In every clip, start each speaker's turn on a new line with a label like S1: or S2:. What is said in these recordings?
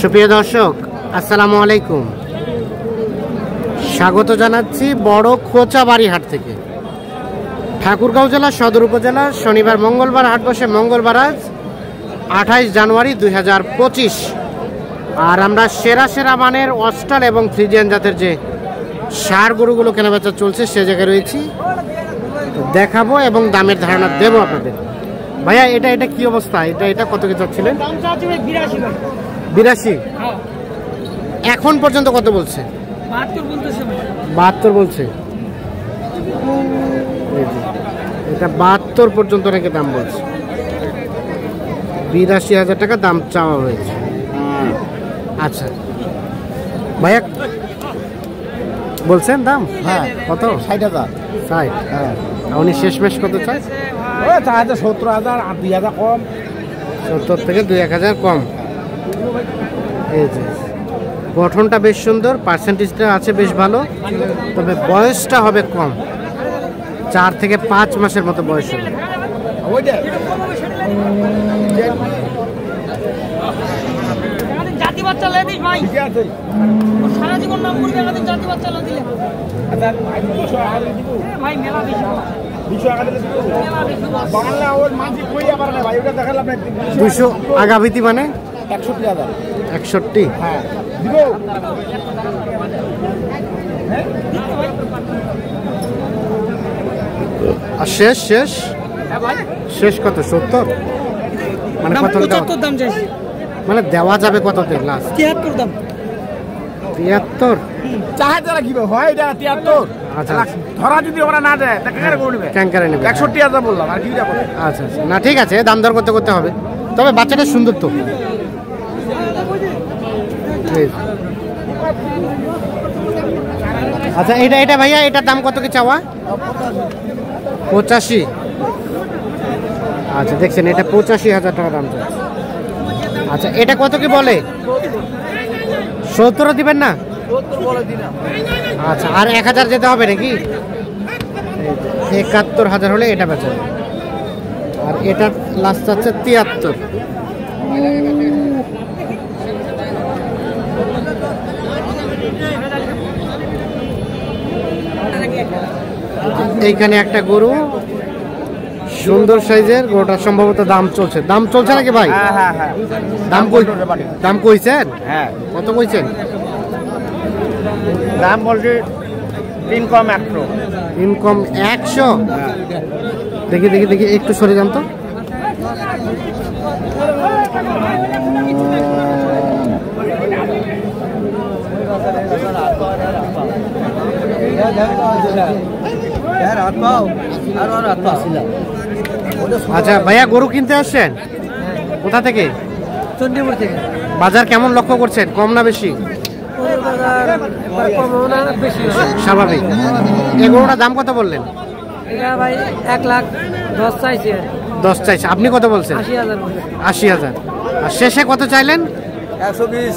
S1: সুপ্রিয় দর্শক, আসসালামু আলাইকুম। স্বাগত জানাচ্ছি বড় খোঁচাবাড়ি হাট থেকে। ঠাকুরগাঁও জেলা সদর উপজেলার শনিবার মঙ্গলবার হাট বসে। মঙ্গলবার আজ 28 জানুয়ারি 2025। আর আমরা সেরা সেরা মানের অস্টাল এবং ফ্রিজিয়ান জাতের যে ষাঁড় গরুগুলো কেনাবেচা চলছে সে জায়গায় রয়েছি, দেখাবো এবং দামের ধারণা দেবো আপনাদের। ভাইয়া এটা কি অবস্থা? এটা কত কি চাচ্ছিলেন? 82। এখন পর্যন্ত কত বলছে? 72 বলছে। এটা 72 পর্যন্ত নাকি দাম বলছে। 82,000 টাকা দাম চাওয়া হয়েছে। আচ্ছা ভাইয়া বলছেন দাম? হ্যাঁ। কত? 60,000। 60? হ্যাঁ। উনি শেষমেশ কত চাই?
S2: 70,000 আর 2,000 কম।
S1: 70 থেকে 2-1,000 কম। এই যে গঠনটা বেশ সুন্দর, পার্সেন্টেজটা আছে বেশ ভালো, তবে বয়সটা হবে কম। 4 থেকে 5 মাসের মতো বয়স হবে।
S3: জাতি বাচ্চা লে দিস ভাই, ঠিক আছে সারা জীবন নাম করবে আমাদের জাতি বাচ্চা লে দিলে। আচ্ছা ভাই মেলা বেশি
S1: 200 আগাভিতি মানে
S2: 61,000।
S1: 61?
S2: হ্যাঁ দিব।
S1: আর শেষ কত? 70 মানে কত?
S3: 75 দাম চাইছি।
S1: মানে দেওয়া যাবে কততে লাস্ট?
S3: 73 দাম।
S1: 73
S2: চাহে যারা কি হয়? এটা 73।
S1: আচ্ছা
S2: ধরা যদি ওরা না দেয় তা কেন করে নেবে?
S1: ক্যাঙ্কারে নেবে।
S2: 61,000 বললাম আর কি যাবে।
S1: আচ্ছা না ঠিক আছে, দাম দর করতে হবে। তবে বাচ্চাটা সুন্দর তো। আচ্ছা এটা ভাইয়া এটার দাম কত কি চাওয়া? 85। আচ্ছা দেখছেন, এটা 85,000 টাকা দাম চাই। আচ্ছা এটা কত কি বলে? 70 দিবেন না? আচ্ছা আর 1,000 যেতে হবে নাকি? 71,000 হলে এটা বেচা যাবে। আর এটা লাস্ট আছে 73। এইখানে একটা গরু সুন্দর সাইজের, গরুটার সম্ভবত দাম চলছে নাকি ভাই?
S2: হ্যাঁ
S1: দাম কইছেন?
S2: হ্যাঁ।
S1: কত কইছেন?
S2: দাম বলছে ইনকাম 100।
S1: ইনকাম 100? দেখি একটু সরে যান তো। আচ্ছা ভাইয়া গরু কিনতে আসছেন কোথা থেকে?
S3: চন্ডীপুর থেকে।
S1: বাজার কেমন লক্ষ্য করছেন? কম না বেশি? স্বাভাবিক। এই গরুটার দাম কত বললেন?
S3: ভাই 1,10,000 চাইছি।
S1: 10 চাইছে, আপনি কত বলছেন? 80,000। আর শেষে কত চাইলেন?
S2: 120।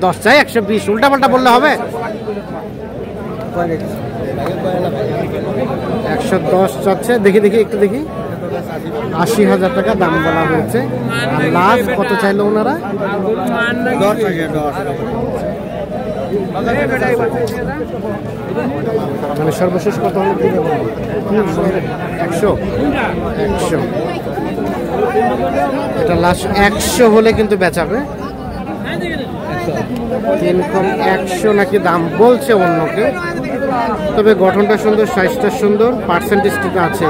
S1: 10 চাই 120, উল্টা পাল্টা বললে হবে? 110 চাচ্ছে। দেখি একটু দেখি। 80,000 টাকা দাম বলা হয়েছে। আর লাস্ট কত চাইলো ওনারা?
S2: 10।
S1: মানে সর্বশেষ কত হলে দিবে? 100। এটা লাস্ট 100 হলে কিন্তু বেচাবে। 100 নাকি দাম বলছে অন্যকে। তবে গঠনটা সুন্দর, সাইজটা সুন্দর, পার্সেন্টেজটা আছে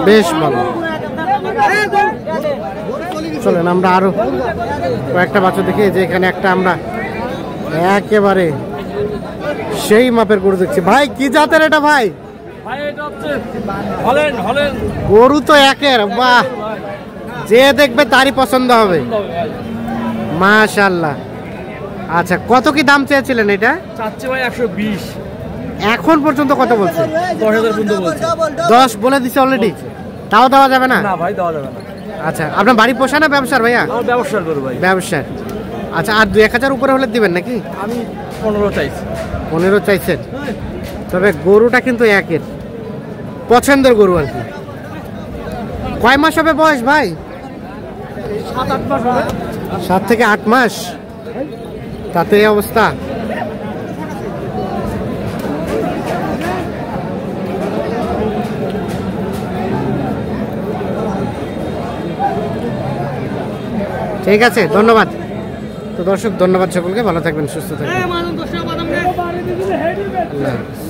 S1: বেশ ভালো। চলেন আমরা আরো কয়েকটা বাচ্চা দেখি। যে এখানে একটা আমরা একেবারে সেই মাপের গরু দেখছি। ভাই কি জাতের এটা ভাই? গরু তো একের, বাহ, যে দেখবে তারই পছন্দ হবে, মাশাআল্লাহ। আচ্ছা কত কি দাম চেয়েছিলেন এটা?
S2: চাচ্ছে ভাই 120।
S1: এখন পর্যন্ত কত বলছে?
S2: 10,000 পর্যন্ত বলছে।
S1: 10 বলে দিছে অলরেডি? তাও দেওয়া যাবে না?
S2: না ভাই দেওয়া যাবে না।
S1: আচ্ছা আপনার বাড়ি পোষা না ব্যবসার ভাইয়া?
S2: ব্যবসার গরু ভাই।
S1: ব্যবসার। আচ্ছা আর 2-1,000 উপরে হলে দিবেন নাকি?
S2: আমি 15 চাইছি।
S1: 15 চাইছেন? তবে গরুটা কিন্তু একের পছন্দের গরু আর কি। কয় মাস হবে বয়স ভাই?
S2: 7-8 মাস হবে।
S1: 7 থেকে 8 মাস, তাতে এই অবস্থা। ঠিক আছে, ধন্যবাদ। তো দর্শক, ধন্যবাদ সকলকে, ভালো থাকবেন, সুস্থ থাকবেন। আল্লাহ হাফেজ।